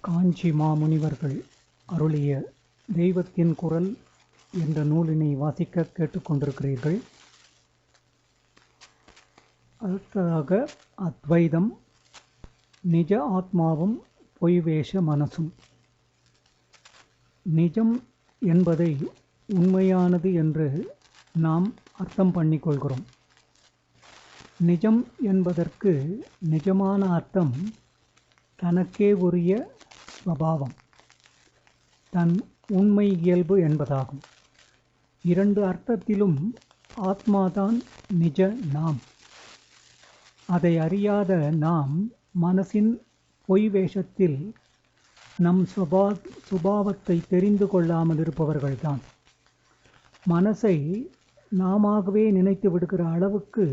காஞ்சி மாமுனிவர்கள் அருளிய தெய்வத்தின் குரல் என்ற நூலினை வாசிக்க கேட்டுக்கொண்டிருக்கிறீர்கள். அடுத்ததாக அத்வைதம், நிஜ ஆத்மாவும் பொய்வேஷ மனசும். நிஜம் என்பதை உண்மையானது என்று நாம் அர்த்தம் பண்ணிக்கொள்கிறோம். நிஜம் என்பதற்கு நிஜமான அர்த்தம் தனக்கே உரிய ஸ்வபாவம், தன் உண்மை இயல்பு என்பதாகும். இரண்டு அர்த்தத்திலும் ஆத்மாதான் நிஜ நாம். அதை அறியாத நாம் மனசின் பொய் வேஷத்தில் நம் சுபாவத்தை தெரிந்து கொள்ளாமல் இருப்பவர்கள்தான். மனசை நாமாகவே நினைத்து விடுகிற அளவுக்கு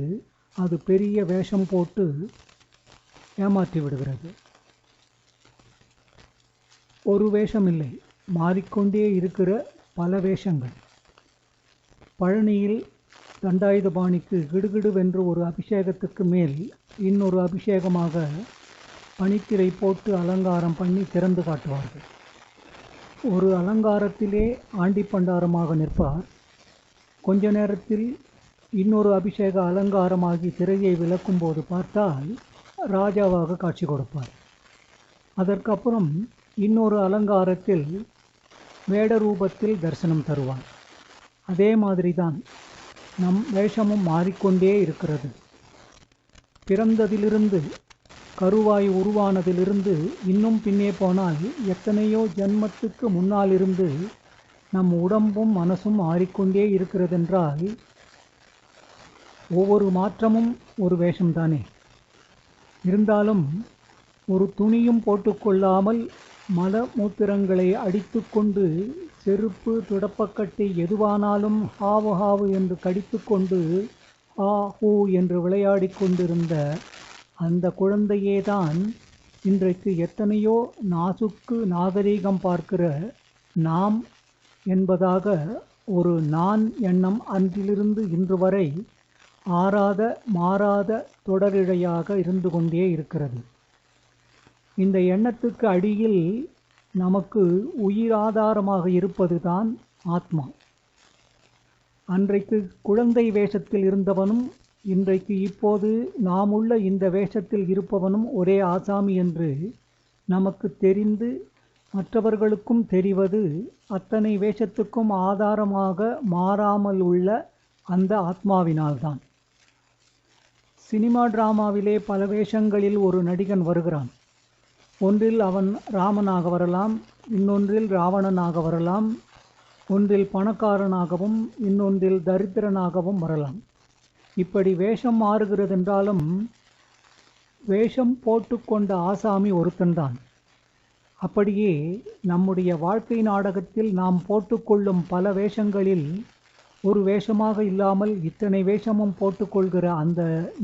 அது பெரிய வேஷம் போட்டு ஏமாற்றி விடுகிறது. ஒரு வேஷம் இல்லை, மாறிக்கொண்டே இருக்கிற பல வேஷங்கள். பழனியில் தண்டாயுதபாணிக்கு கிடுகிடுவென்று ஒரு அபிஷேகத்துக்கு மேல் இன்னொரு அபிஷேகமாக பனித்திரை போட்டு அலங்காரம் பண்ணி திறந்து காட்டுவார்கள். ஒரு அலங்காரத்திலே ஆண்டி பண்டாரமாக நிற்பார். கொஞ்ச நேரத்தில் இன்னொரு அபிஷேக அலங்காரமாகி திரையை விளக்கும் போது பார்த்தால் ராஜாவாக காட்சி கொடுப்பார். அதற்கப்புறம் இன்னொரு அலங்காரத்தில் வேட ரூபத்தில் தரிசனம் தருவார். அதே மாதிரிதான் நம் வேஷமும் மாறிக்கொண்டே இருக்கிறது. பிறந்ததிலிருந்து, கருவாய் உருவானதிலிருந்து இன்னும் பின்னே போனால் எத்தனையோ ஜென்மத்துக்கு முன்னால் இருந்து நம் உடம்பும் மனசும் மாறிக்கொண்டே இருக்கிறதென்றால் ஒவ்வொரு மாற்றமும் ஒரு வேஷம்தானே. இருந்தாலும் ஒரு துணியும் போட்டுக்கொள்ளாமல் மல மூத்திரங்களை அடித்து கொண்டு செருப்பு துடப்பக்கட்டை எதுவானாலும் ஹாவு ஹாவு என்று கடித்து கொண்டு ஹா ஹூ என்று விளையாடி கொண்டிருந்த அந்த குழந்தையேதான் இன்றைக்கு எத்தனையோ நாசுக்கு நாகரீகம் பார்க்கிற நாம் என்பதாக ஒரு நான் எண்ணம் அன்றிலிருந்து இன்று வரை ஆறாத மாறாத தொடரிழையாக இருந்து கொண்டே இருக்கிறது. இந்த எண்ணத்துக்கு அடியில் நமக்கு உயிராதாரமாக இருப்பது தான் ஆத்மா. அன்றைக்கு குழந்தை வேஷத்தில் இருந்தவனும் இன்றைக்கு இப்போது நாம் உள்ள இந்த வேஷத்தில் இருப்பவனும் ஒரே ஆசாமி என்று நமக்கு தெரிந்து மற்றவர்களுக்கும் தெரிவது அத்தனை வேஷத்துக்கும் ஆதாரமாக மாறாமல் உள்ள அந்த ஆத்மாவினால்தான். சினிமா டிராமாவிலே பல வேஷங்களில் ஒரு நடிகன் வருகிறான். ஒன்றில் அவன் ராமனாக வரலாம், இன்னொன்றில் ராவணனாக வரலாம், ஒன்றில் பணக்காரனாகவும் இன்னொன்றில் தரித்திரனாகவும் வரலாம். இப்படி வேஷம் மாறுகிறதென்றாலும் வேஷம் போட்டுக்கொண்ட ஆசாமி ஒருத்தன்தான். அப்படியே நம்முடைய வாழ்க்கை நாடகத்தில் நாம் போட்டுக்கொள்ளும் பல வேஷங்களில் ஒரு வேஷமாக இல்லாமல் இத்தனை வேஷமும் போட்டுக்கொள்கிற அந்த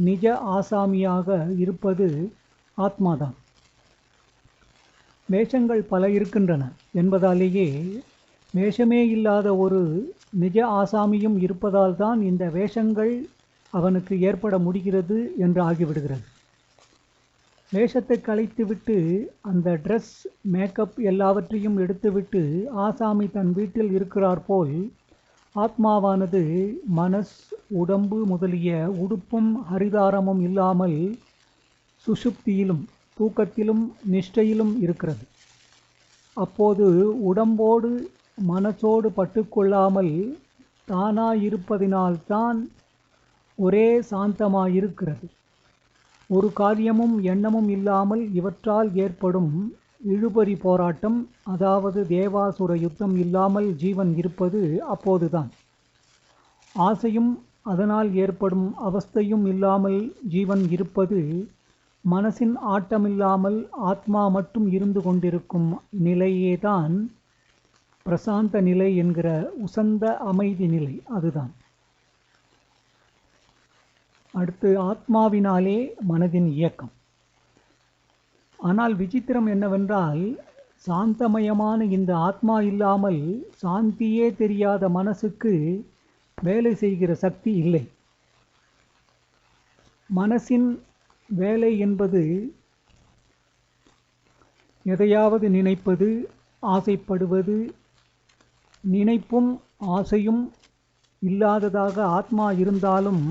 நிஜ ஆசாமியாக இருப்பது ஆத்மாதான். வேஷங்கள் பல இருக்கின்றன என்பதாலேயே வேஷமே இல்லாத ஒரு நிஜ ஆசாமியும் இருப்பதால் தான் இந்த வேஷங்கள் அவனுக்கு ஏற்பட முடிகிறது என்று ஆகிவிடுகிறது. வேஷத்தை கலைத்துவிட்டு அந்த ட்ரெஸ் மேக்கப் எல்லாவற்றையும் எடுத்துவிட்டு ஆசாமி தன் வீட்டில் இருக்கிறார் போல் ஆத்மாவானது மனஸ் உடம்பு முதலிய உடுப்பும் ஹரிதாரமும் இல்லாமல் சுஷுப்தியிலும் தூக்கத்திலும் நிஷ்டையிலும் இருக்கிறது. அப்போது உடம்போடு மனசோடு பட்டுக்கொள்ளாமல் தானாயிருப்பதினால்தான் ஒரே சாந்தமாயிருக்கிறது. ஒரு காரியமும் எண்ணமும் இல்லாமல் இவற்றால் ஏற்படும் இழுபறி போராட்டம், அதாவது தேவாசுர யுத்தம் இல்லாமல் ஜீவன் இருப்பது அப்போதுதான். ஆசையும் அதனால் ஏற்படும் அவஸ்தையும் இல்லாமல் ஜீவன் இருப்பது மனசின் ஆட்டமில்லாமல் ஆத்மா மட்டும் இருந்து கொண்டிருக்கும் நிலையேதான் பிரசாந்த நிலை என்கிற உசந்த அமைதி நிலை. அதுதான். அடுத்து ஆத்மாவினாலே மனதின் இயக்கம். ஆனால் விசித்திரம் என்னவென்றால் சாந்தமயமான இந்த ஆத்மா இல்லாமல் சாந்தியே தெரியாத மனசுக்கு வேலை செய்கிற சக்தி இல்லை. மனசின் வேலை என்பது எதையாவது நினைப்பது, ஆசைப்படுவது, நினைப்பும் ஆசையும் இல்லாததாக ஆத்மா இருந்தாலும்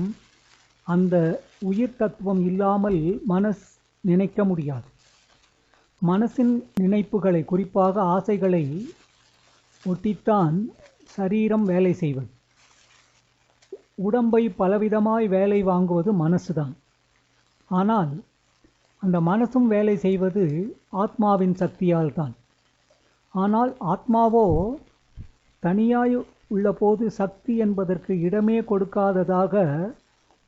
அந்த உயிர் தத்துவம் இல்லாமல் மனஸ் நினைக்க முடியாது. மனசின் நினைப்புகளை, குறிப்பாக ஆசைகளை ஒட்டித்தான் சரீரம் வேலை செய்வது. உடம்பை பலவிதமாய் வேலை வாங்குவது மனசுதான். ஆனால் அந்த மனசும் வேலை செய்வது ஆத்மாவின் சக்தியால் தான். ஆனால் ஆத்மாவோ தனியாய் உள்ளபோது சக்தி என்பதற்கு இடமே கொடுக்காததாக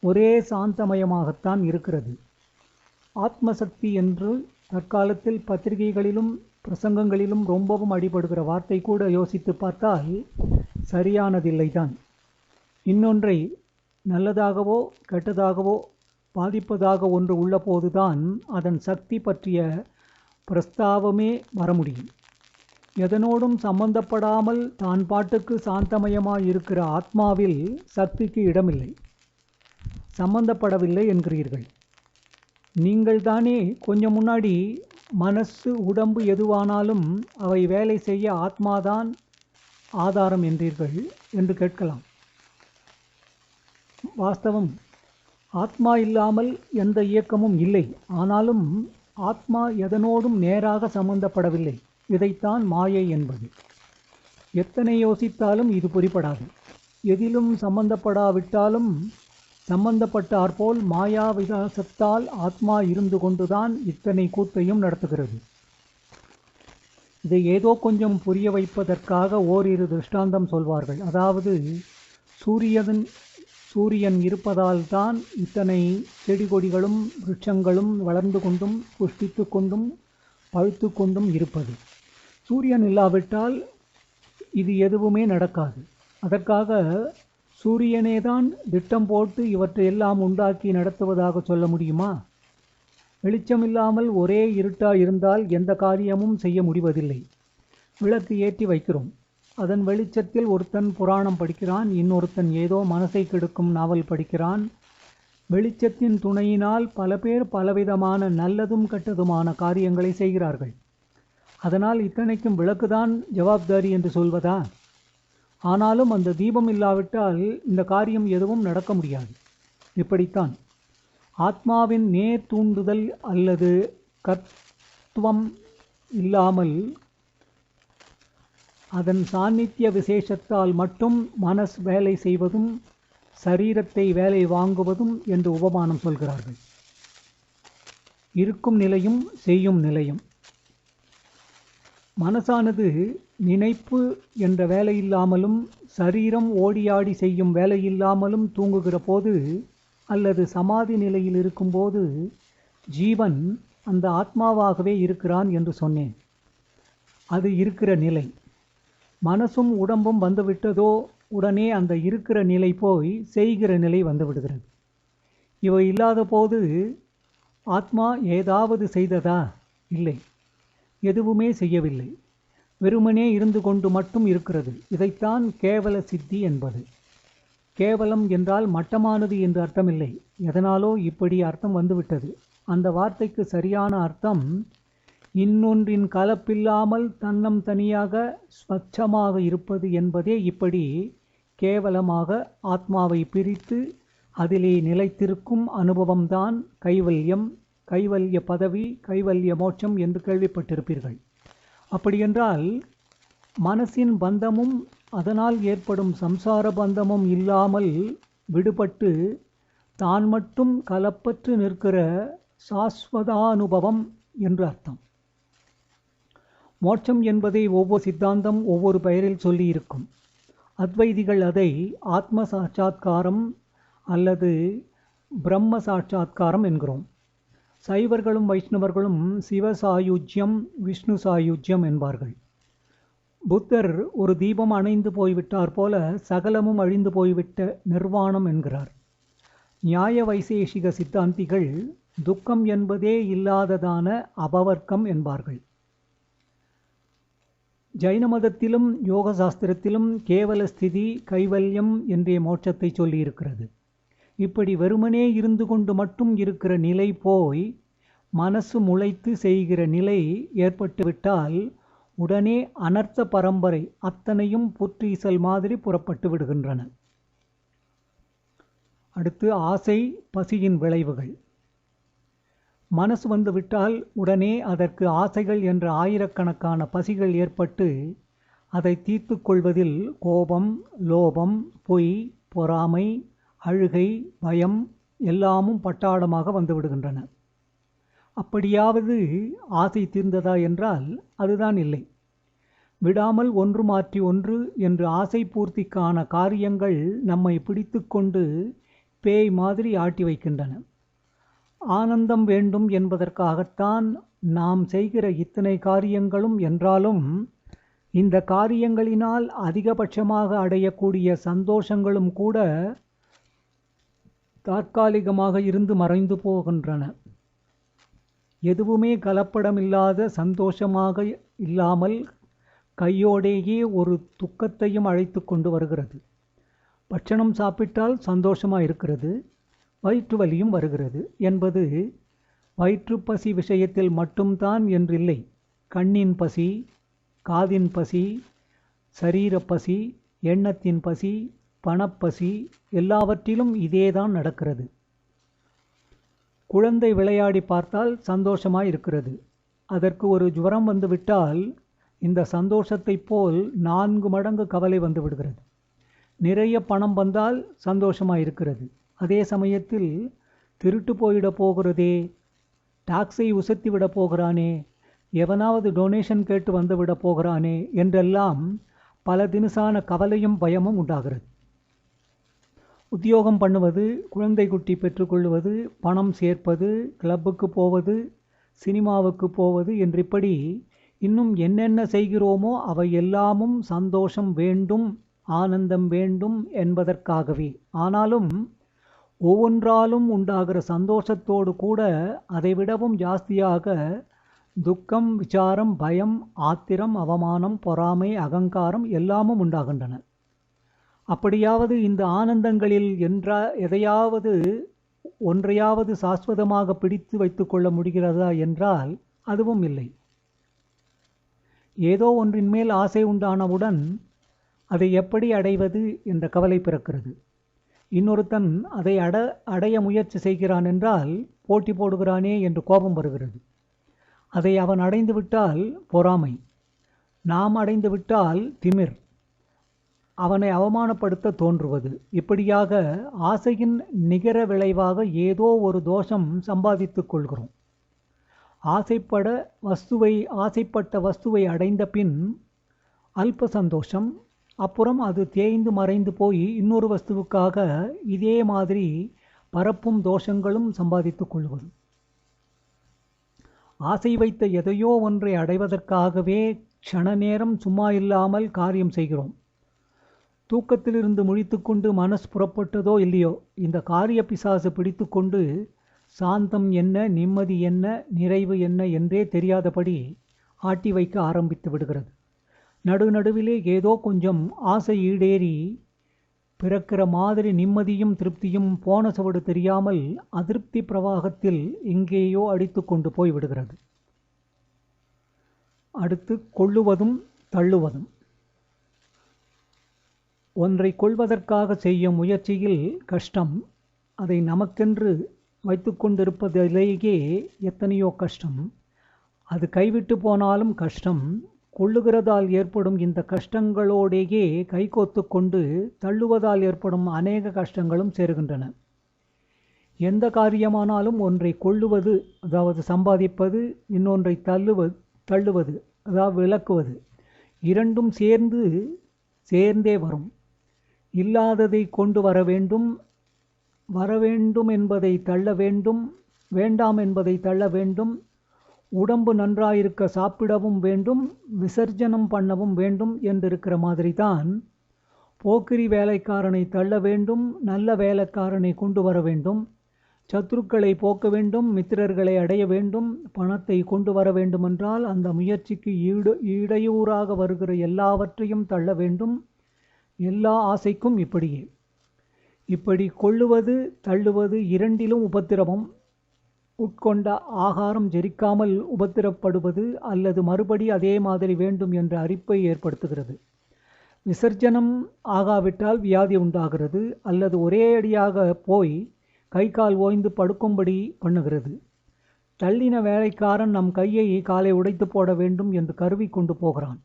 ஒரே சாந்தமயமாகத்தான் இருக்கிறது. ஆத்மசக்தி என்று தற்காலத்தில் பத்திரிகைகளிலும் பிரசங்கங்களிலும் ரொம்பவும் அடிபடுகிற வார்த்தை கூட யோசித்து பார்த்தால் சரியானதில்லை தான். இன்னொன்றை நல்லதாகவோ கெட்டதாகவோ பாதிப்பதாக ஒன்று உள்ள போதுதான் அதன் சக்தி பற்றிய பிரஸ்தாவமே வர முடியும். எதனோடும் சம்பந்தப்படாமல் தான் பாட்டுக்கு சாந்தமயமாய் இருக்கிற ஆத்மாவில் சக்திக்கு இடமில்லை. சம்பந்தப்படவில்லை என்கிறீர்கள். நீங்கள் தானே கொஞ்சம் முன்னாடி மனசு உடம்பு எதுவானாலும் அவை வேலை செய்ய ஆத்மாதான் ஆதாரம் என்றீர்கள் என்று கேட்கலாம். வாஸ்தவம், ஆத்மா இல்லாமல் எந்த இயக்கமும் இல்லை. ஆனாலும் ஆத்மா எதனோடும் நேராக சம்பந்தப்படவில்லை. இதைத்தான் மாயை என்பது. எத்தனை யோசித்தாலும் இது புரிபடாது. எதிலும் சம்பந்தப்படாவிட்டாலும் சம்பந்தப்பட்டாற்போல் மாயா விகாசத்தால் ஆத்மா இருந்து கொண்டுதான் இத்தனை கூத்தையும் நடத்துகிறது. இதை ஏதோ கொஞ்சம் புரிய வைப்பதற்காக ஓரிரு திருஷ்டாந்தம் சொல்வார்கள். அதாவது சூரியன் இருப்பதால் தான் இத்தனை செடி கொடிகளும் விருட்சங்களும் வளர்ந்து கொண்டும் புஷ்டித்து கொண்டும் பழுத்து கொண்டும் இருப்பது. சூரியன் இல்லாவிட்டால் இது எதுவுமே நடக்காது. அதற்காக சூரியனே தான் திட்டம் போட்டு இவற்றையெல்லாம் உண்டாக்கி நடத்துவதாக சொல்ல முடியுமா? வெளிச்சமில்லாமல் ஒரே இருட்டாக இருந்தால் எந்த காரியமும் செய்ய முடிவதில்லை. விளக்கு ஏற்றி வைக்கிறோம். அதன் வெளிச்சத்தில் ஒருத்தன் புராணம் படிக்கிறான், இன்னொருத்தன் ஏதோ மனசை கெடுக்கும் நாவல் படிக்கிறான். வெளிச்சத்தின் துணையினால் பல பேர் பலவிதமான நல்லதும் கெட்டதுமான காரியங்களை செய்கிறார்கள். அதனால் இத்தனைக்கும் விளக்குதான் ஜவாப்தாரி என்று சொல்வதா? ஆனாலும் அந்த தீபம் இல்லாவிட்டால் இந்த காரியம் எதுவும் நடக்க முடியாது. இப்படித்தான் ஆத்மாவின் நேர் தூண்டுதல் அல்லது கர்த்துவம் இல்லாமல் அதன் சாநித்திய விசேஷத்தால் மட்டும் மனஸ் வேலை செய்வதும் சரீரத்தை வேலை வாங்குவதும் என்று உபமானம் சொல்கிறார்கள். இருக்கும் நிலையும் செய்யும் நிலையும். மனசானது நினைப்பு என்ற வேலையில்லாமலும் சரீரம் ஓடியாடி செய்யும் வேலையில்லாமலும் தூங்குகிற போது அல்லது சமாதி நிலையில் இருக்கும்போது ஜீவன் அந்த ஆத்மாவாகவே இருக்கிறான் என்று சொன்னேன். அது இருக்கிற நிலை. மனசும் உடம்பும் வந்துவிட்டதோ உடனே அந்த இருக்கிற நிலை போய் செய்கிற நிலை வந்துவிடுகிறது. இவை இல்லாத போது ஆத்மா ஏதாவது செய்ததா? இல்லை, எதுவுமே செய்யவில்லை. வெறுமனே இருந்து கொண்டு மட்டும் இருக்கிறது. இதைத்தான் கேவல சித்தி என்பது. கேவலம் என்றால் மட்டமானது என்று அர்த்தமில்லை. எதனாலோ இப்படி அர்த்தம் வந்துவிட்டது. அந்த வார்த்தைக்கு சரியான அர்த்தம் இன்னொன்றின் கலப்பில்லாமல் தன்னம் தனியாக ஸ்வச்சமாக இருப்பது என்பதே. இப்படி கேவலமாக ஆத்மாவை பிரித்து அதிலே நிலைத்திருக்கும் அனுபவம்தான் கைவல்யம், கைவல்ய பதவி, கைவல்ய மோட்சம் என்று கேள்விப்பட்டிருப்பீர்கள். அப்படியென்றால் மனசின் பந்தமும் அதனால் ஏற்படும் சம்சார பந்தமும் இல்லாமல் விடுபட்டு தான் மட்டும் கலப்பற்று நிற்கிற சாஸ்வதானுபவம் என்று அர்த்தம். மோட்சம் என்பதை ஒவ்வொரு சித்தாந்தம் ஒவ்வொரு பெயரில் சொல்லியிருக்கும். அத்வைதிகள் அதை ஆத்ம சாட்சாத்காரம் அல்லது பிரம்ம சாட்சாத்காரம் என்கிறோம். சைவர்களும் வைஷ்ணவர்களும் சிவசாயுஜ்யம், விஷ்ணு சாயுஜ்யம் என்பார்கள். புத்தர் ஒரு தீபம் அணைந்து போய்விட்டார் போல சகலமும் அழிந்து போய்விட்ட நிர்வாணம் என்கிறார். நியாய வைசேஷிக சித்தாந்திகள் துக்கம் என்பதே இல்லாததான அபவர்க்கம் என்பார்கள். ஜைன மதத்திலும் யோக சாஸ்திரத்திலும் கேவல ஸ்திதி, கைவல்யம் என்றே மோட்சத்தை சொல்லியிருக்கிறது. இப்படி வெறுமனே இருந்து கொண்டு மட்டும் இருக்கிற நிலை போய் மனசு முளைத்து செய்கிற நிலை ஏற்பட்டுவிட்டால் உடனே அனர்த்த பரம்பரை அத்தனையும் புற்றீசல் மாதிரி புறப்பட்டு விடுகின்றன. அடுத்து ஆசை பசியின் விளைவுகள். மனசு வந்துவிட்டால் உடனே அதற்கு ஆசைகள் என்ற ஆயிரக்கணக்கான பசிகள் ஏற்பட்டு அதை தீர்த்து கொள்வதில் கோபம், லோபம், பொய், பொறாமை, அழுகை, பயம் எல்லாமும் பட்டாளமாக வந்துவிடுகின்றன. அப்படியாவது ஆசை தீர்ந்ததா என்றால் அதுதான் இல்லை. விடாமல் ஒன்று மாற்றி ஒன்று என்று ஆசை பூர்த்திக்கான காரியங்கள் நம்மை பிடித்து கொண்டு பேய் மாதிரி ஆட்டி வைக்கின்றன. ஆனந்தம் வேண்டும் என்பதற்காகத்தான் நாம் செய்கிற இத்தனை காரியங்களும் என்றாலும் இந்த காரியங்களினால் அதிகபட்சமாக அடையக்கூடிய சந்தோஷங்களும் கூட தற்காலிகமாக இருந்து மறைந்து போகின்றன. எதுவுமே கலப்படமில்லாத சந்தோஷமாக இல்லாமல் கையோடேயே ஒரு துக்கத்தையும் அழைத்து கொண்டு வருகிறது. பட்சணம் சாப்பிட்டால் சந்தோஷமாக இருக்கிறது, வயிற்று வலியும் வருகிறது என்பது வயிற்றுப்பசி விஷயத்தில் மட்டும்தான் என்றில்லை. கண்ணின் பசி, காதின் பசி, சரீரப்பசி, எண்ணத்தின் பசி, பணப்பசி எல்லாவற்றிலும் இதேதான் நடக்கிறது. குழந்தை விளையாடி பார்த்தால் சந்தோஷமாய் இருக்கிறது. அதற்கு ஒரு ஜுரம் வந்துவிட்டால் இந்த சந்தோஷத்தைப் போல் 4 மடங்கு கவலை வந்து விடுகிறது. நிறைய பணம் வந்தால் சந்தோஷமாக இருக்கிறது. அதே சமயத்தில் திருட்டு போயிட போகிறதே, டாக்ஸை உசத்தி விட போகிறானே, எவனாவது டொனேஷன் கேட்டு வந்து விட போகிறானே என்றெல்லாம் பல தினுசான கவலையும் பயமும் உண்டாகிறது. உத்தியோகம் பண்ணுவது, குழந்தை குட்டி பெற்றுக்கொள்வது, பணம் சேர்ப்பது, கிளப்புக்கு போவது, சினிமாவுக்கு போவது என்றிப்படி இன்னும் என்னென்ன செய்கிறோமோ அவை எல்லாமும் சந்தோஷம் வேண்டும், ஆனந்தம் வேண்டும் என்பதற்காகவே. ஆனாலும் ஒவ்வொன்றாலும் உண்டாகிற சந்தோஷத்தோடு கூட அதைவிடவும் ஜாஸ்தியாக துக்கம், விசாரம், பயம், ஆத்திரம், அவமானம், பொறாமை, அகங்காரம் எல்லாமும் உண்டாகின்றன. அப்படியாவது இந்த ஆனந்தங்களில் எதையாவது ஒன்றையாவது சாஸ்வதமாக பிடித்து வைத்து கொள்ள முடிகிறதா என்றால் அதுவும் இல்லை. ஏதோ ஒன்றின் மேல் ஆசை உண்டானவுடன் அதை எப்படி அடைவது என்ற கவலை பிறக்கிறது. இன்னொருத்தன் அதை அடைய முயற்சி செய்கிறான் என்றால் போட்டி போடுகிறானே என்று கோபம் வருகிறது. அதை அவன் அடைந்து விட்டால் பொறாமை, நாம் அடைந்து விட்டால் திமிர், அவனை அவமானப்படுத்த தோன்றுவது. இப்படியாக ஆசையின் நிகர விளைவாக ஏதோ ஒரு தோஷம் சம்பாதித்துக் கொள்கிறோம். ஆசைப்பட்ட வஸ்துவை அடைந்த பின் அல்ப சந்தோஷம், அப்புறம் அது தேய்ந்து மறைந்து போய் இன்னொரு வஸ்துவுக்காக இதே மாதிரி பரப்பும் தோஷங்களும் சம்பாதித்துக் கொள்வது. ஆசை வைத்த எதையோ ஒன்றை அடைவதற்காகவே க்ஷண நேரம் சும்மா இல்லாமல் காரியம் செய்கிறோம். தூக்கத்திலிருந்து முழித்து கொண்டு மனசு புறப்பட்டதோ இல்லையோ, இந்த காரிய பிசாசு பிடித்து கொண்டு சாந்தம் என்ன, நிம்மதி என்ன, நிறைவு என்ன என்றே தெரியாதபடி ஆட்டி வைக்க ஆரம்பித்து விடுகிறது. நடுவிலே ஏதோ கொஞ்சம் ஆசை ஈடேறி பிறக்கிற மாதிரி நிம்மதியும் திருப்தியும் போன சவடு தெரியாமல் அதிருப்தி பிரவாகத்தில் எங்கேயோ அடித்து கொண்டு போய் விடுகிறது. அடுத்து கொள்ளுவதும் தள்ளுவதும். ஒன்றை கொள்வதற்காக செய்யும் முயற்சியில் கஷ்டம், அதை நமக்கென்று வைத்து கொண்டிருப்பதிலேயே எத்தனையோ கஷ்டம். அது கைவிட்டு போனாலும் கஷ்டம். கொள்ளுகிறதால் ஏற்படும் இந்த கஷ்டங்களோடேயே கைகோத்து கொண்டு தள்ளுவதால் ஏற்படும் அநேக கஷ்டங்களும் சேருகின்றன. எந்த காரியமானாலும் ஒன்றை கொள்ளுவது, அதாவது சம்பாதிப்பது, இன்னொன்றை தள்ளுவது, அதாவது விலக்குவது, இரண்டும் சேர்ந்தே வரும். இல்லாததை கொண்டு வர வேண்டும் என்பதை தள்ள வேண்டும், வேண்டாம் என்பதை தள்ள வேண்டும். உடம்பு நன்றாயிருக்க சாப்பிடவும் வேண்டும், விசர்ஜனம் பண்ணவும் வேண்டும் என்றிருக்கிற மாதிரி தான் போக்கிரி வேலைக்காரனை தள்ள வேண்டும், நல்ல வேலைக்காரனை கொண்டு வர வேண்டும். சத்துருக்களை போக்க வேண்டும், மித்திரர்களை அடைய வேண்டும், பணத்தை கொண்டு வர வேண்டுமென்றால் அந்த முயற்சிக்கு இடையூறாக வருகிற எல்லாவற்றையும் தள்ள வேண்டும். எல்லா ஆசைக்கும் இப்படி கொள்ளுவது தள்ளுவது இரண்டிலும் உபத்திரவம். உட்கொண்ட ஆகாரம் ஜெரிக்காமல் உபத்திரப்படுவது அல்லது மறுபடி அதே மாதிரி வேண்டும் என்ற அரிப்பை ஏற்படுத்துகிறது. விசர்ஜனம் ஆகாவிட்டால் வியாதி உண்டாகிறது அல்லது ஒரே அடியாக போய் கை கால் ஓய்ந்து படுக்கும்படி பண்ணுகிறது. தள்ளின வேலைக்காரன் நம் கையை காலை உடைத்து போட வேண்டும் என்று கருவி கொண்டு போகிறான்.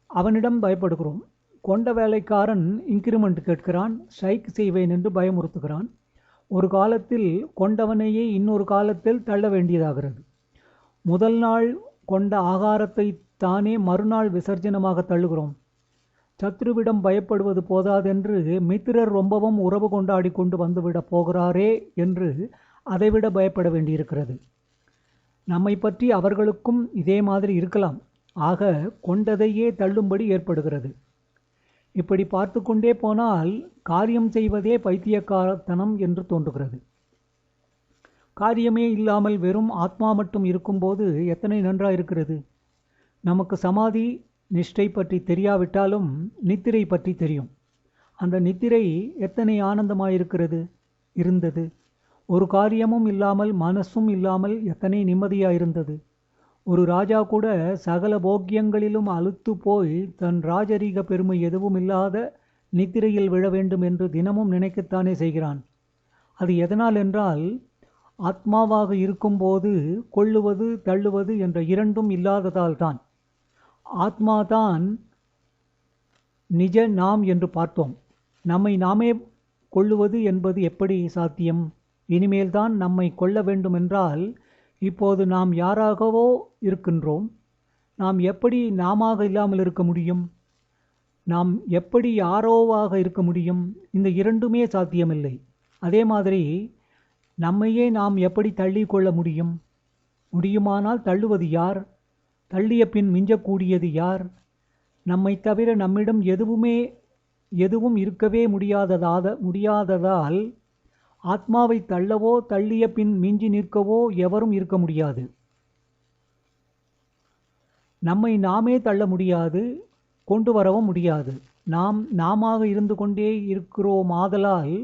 அவனிடம் பயப்படுகிறோம். கொண்ட வேலைக்காரன் இன்கிரிமெண்ட் கேட்கிறான், ஸ்ட்ரைக் செய்வேன் என்று பயமுறுத்துகிறான். ஒரு காலத்தில் கொண்டவனையே இன்னொரு காலத்தில் தள்ள வேண்டியதாகிறது. முதல் நாள் கொண்ட ஆகாரத்தை தானே மறுநாள் விசர்ஜனமாக தள்ளுகிறோம். சத்ருவிடம் பயப்படுவது போதாதென்று மித்திரர் ரொம்பவும் உறவு கொண்டாடி கொண்டு வந்துவிடப் போகிறாரே என்று அதைவிட பயப்பட வேண்டியிருக்கிறது. நம்மை பற்றி அவர்களுக்கும் இதே மாதிரி இருக்கலாம். ஆக கொண்டதையே தள்ளும்படி ஏற்படுகிறது. இப்படி பார்த்து கொண்டே போனால் காரியம் செய்வதே பைத்தியக்காரத்தனம் என்று தோன்றுகிறது. காரியமே இல்லாமல் வெறும் ஆத்மா மட்டும் இருக்கும்போது எத்தனை நன்றாயிருக்கிறது. நமக்கு சமாதி நிஷ்டை பற்றி தெரியாவிட்டாலும் நித்திரை பற்றி தெரியும். அந்த நித்திரை எத்தனை ஆனந்தமாயிருக்கிறது இருந்தது. ஒரு காரியமும் இல்லாமல் மனசும் இல்லாமல் எத்தனை நிம்மதியாயிருந்தது. ஒரு ராஜா கூட சகல போக்கியங்களிலும் அலுத்து போய் தன் ராஜரீக பெருமை எதுவும் இல்லாத நித்திரையில் விழ வேண்டும் என்று தினமும் நினைக்கத்தானே செய்கிறான். அது எதனால் என்றால், ஆத்மாவாக இருக்கும்போது கொள்ளுவது தள்ளுவது என்ற இரண்டும் இல்லாததால் தான். ஆத்மாதான் நிஜ நாம் என்று பார்த்தோம். நம்மை நாமே கொள்ளுவது என்பது எப்படி சாத்தியம்? இனிமேல்தான் நம்மை கொள்ள வேண்டுமென்றால் இப்போது நாம் யாராகவோ இருக்கின்றோம். நாம் எப்படி நாமாக இல்லாமல் இருக்க முடியும்? நாம் எப்படி யாரோவாக இருக்க முடியும்? இந்த இரண்டுமே சாத்தியமில்லை. அதே மாதிரி நம்மையே நாம் எப்படி தள்ளி கொள்ள முடியும்? முடியுமானால் தள்ளுவது யார்? தள்ளிய பின் மிஞ்சக்கூடியது யார்? நம்மை தவிர நம்மிடம் எதுவும் இருக்கவே முடியாததால் ஆத்மாவை தள்ளவோ தள்ளிய பின் மிஞ்சி நிற்கவோ எவரும் இருக்க முடியாது. நம்மை நாமே தள்ள முடியாது, கொண்டு வரவும் முடியாது. நாம் நாமாக இருந்து கொண்டே இருக்கிறோமாதலால்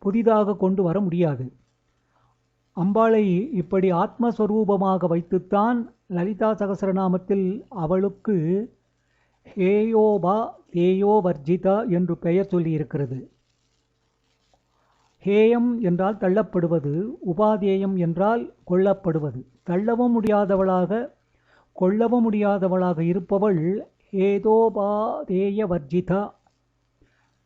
புதிதாக கொண்டு வர முடியாது. அம்பாளை இப்படி ஆத்மஸ்வரூபமாக வைத்துத்தான் லலிதா சகஸ்ரநாமத்தில் அவளுக்கு ஹேயோபா தேயோ வர்ஜிதா என்று பெயர் சொல்லியிருக்கிறது. ஹேயம் என்றால் தள்ளப்படுவது, உபாதேயம் என்றால் கொள்ளப்படுவது. தள்ளவும் முடியாதவளாக கொள்ளவும் முடியாதவளாக இருப்பவள் ஹேதோபாதேய வர்ஜிதா.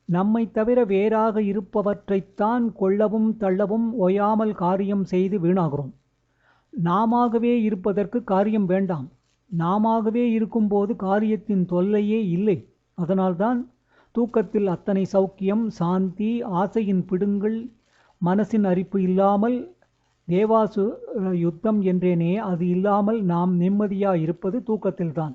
நம்மை தவிர வேறாக இருப்பவற்றைத்தான் கொள்ளவும் தள்ளவும் ஓயாமல் காரியம் செய்து வீணாகிறோம். நாமாகவே இருப்பதற்கு காரியம் வேண்டாம். நாமாகவே இருக்கும்போது காரியத்தின் தொல்லையே இல்லை. அதனால்தான் தூக்கத்தில் அத்தனை சௌக்கியம், சாந்தி, ஆசையின் பிடுங்கள், மனசின் அரிப்பு இல்லாமல், தேவாசு யுத்தம் என்றேனே அது இல்லாமல் நாம் நிம்மதியாக இருப்பது தூக்கத்தில்தான்.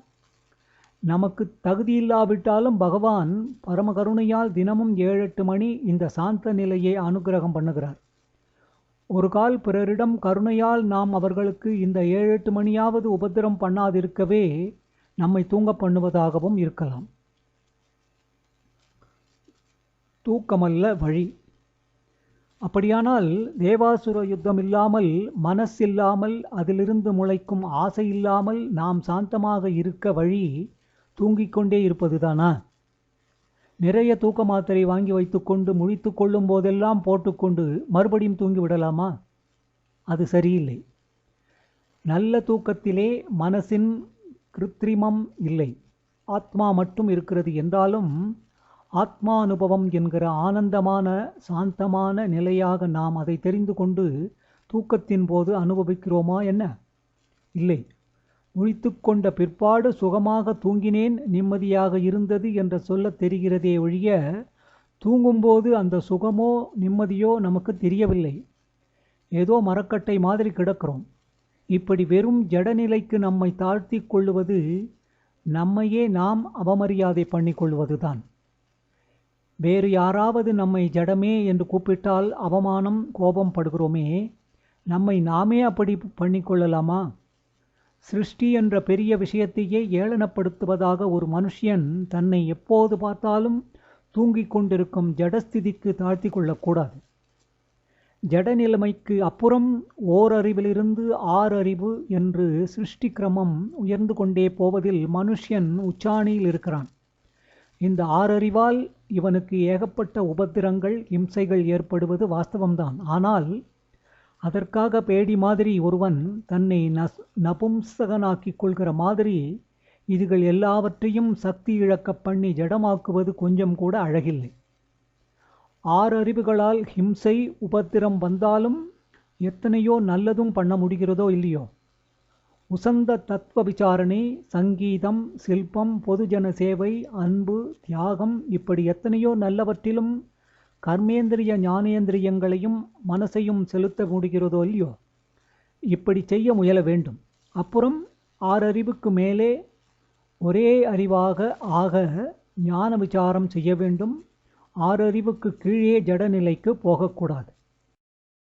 நமக்கு தகுதியில்லாவிட்டாலும் பகவான் பரமகருணையால் தினமும் 7-8 மணி இந்த சாந்த நிலையை அனுகிரகம் பண்ணுகிறார். ஒரு கால் பிறரிடம் கருணையால் நாம் அவர்களுக்கு இந்த 7-8 மணியாவது உபத்திரம் பண்ணாதிருக்கவே நம்மை தூங்க பண்ணுவதாகவும் இருக்கலாம். தூக்கமல்ல வழி. அப்படியானால் தேவாசுர யுத்தம் இல்லாமல், மனசில்லாமல், அதிலிருந்து முளைக்கும் ஆசை இல்லாமல் நாம் சாந்தமாக இருக்க வழி தூங்கிக் கொண்டே இருப்பதுதானா? நிறைய தூக்க மாத்திரை வாங்கி வைத்துக்கொண்டு முழித்து கொள்ளும் போதெல்லாம் போட்டுக்கொண்டு மறுபடியும் தூங்கி விடலாமா? அது சரியில்லை. நல்ல தூக்கத்திலே மனசின் கிருத்திரிமம் இல்லை, ஆத்மா மட்டும் இருக்கிறது என்றாலும் ஆத்மானுபவம் என்கிற ஆனந்தமான சாந்தமான நிலையாக நாம் அதை தெரிந்து கொண்டு தூக்கத்தின் போது அனுபவிக்கிறோமா என்ன? இல்லை. முழித்து கொண்ட பிற்பாடு சுகமாக தூங்கினேன், நிம்மதியாக இருந்தது என்று சொல்ல தெரிகிறதே ஒழிய தூங்கும்போது அந்த சுகமோ நிம்மதியோ நமக்கு தெரியவில்லை. ஏதோ மரக்கட்டை மாதிரி கிடக்கிறோம். இப்படி வெறும் ஜடநிலைக்கு நம்மை தாழ்த்தி கொள்ளுவது நம்மையே நாம் அவமரியாதை பண்ணி கொள்வதுதான். வேறு யாராவது நம்மை ஜடமே என்று கூப்பிட்டால் அவமானம், கோபம் படுகிறோமே, நம்மை நாமே அப்படி பண்ணிக்கொள்ளலாமா? சிருஷ்டி என்ற பெரிய விஷயத்தையே ஏளனப்படுத்துவதாக ஒரு மனுஷன் தன்னை எப்போது பார்த்தாலும் தூங்கிக் கொண்டிருக்கும் ஜடஸ்திதிக்கு தாழ்த்தி கொள்ளக்கூடாது. ஜடநிலைமைக்கு அப்புறம் ஓரறிவிலிருந்து ஆறறிவு என்று சிருஷ்டி கிரமம் உயர்ந்து கொண்டே போவதில் மனுஷ்யன் உச்சாணியில் இருக்கிறான். இந்த ஆறறிவால் இவனுக்கு ஏகப்பட்ட உபத்திரங்கள் இம்சைகள் ஏற்படுவது வாஸ்தவம்தான். ஆனால் அதற்காக பேடி மாதிரி ஒருவன் தன்னை நபும்சகனாக்கிக் கொள்கிற மாதிரி இதுகள் எல்லாவற்றையும் சக்தி இழக்க பண்ணி ஜடமாக்குவது கொஞ்சம் கூட அழகில்லை. ஆறறிவுகளால் ஹிம்சை உபத்திரம் வந்தாலும் எத்தனையோ நல்லதும் பண்ண முடிகிறதோ இல்லையோ. உசந்த தத்துவ விசாரணை, சங்கீதம், சில்பம், பொதுஜன சேவை, அன்பு, தியாகம் இப்படி எத்தனையோ நல்லவற்றிலும் கர்மேந்திரிய ஞானேந்திரியங்களையும் மனசையும் செலுத்த முடிகிறதோ இல்லையோ. இப்படி செய்ய முயல வேண்டும். அப்புறம் ஆறறிவுக்கு மேலே ஒரே அறிவாக ஆக ஞான விசாரம் செய்ய வேண்டும். ஆறறிவுக்கு கீழே ஜடநிலைக்கு போகக்கூடாது.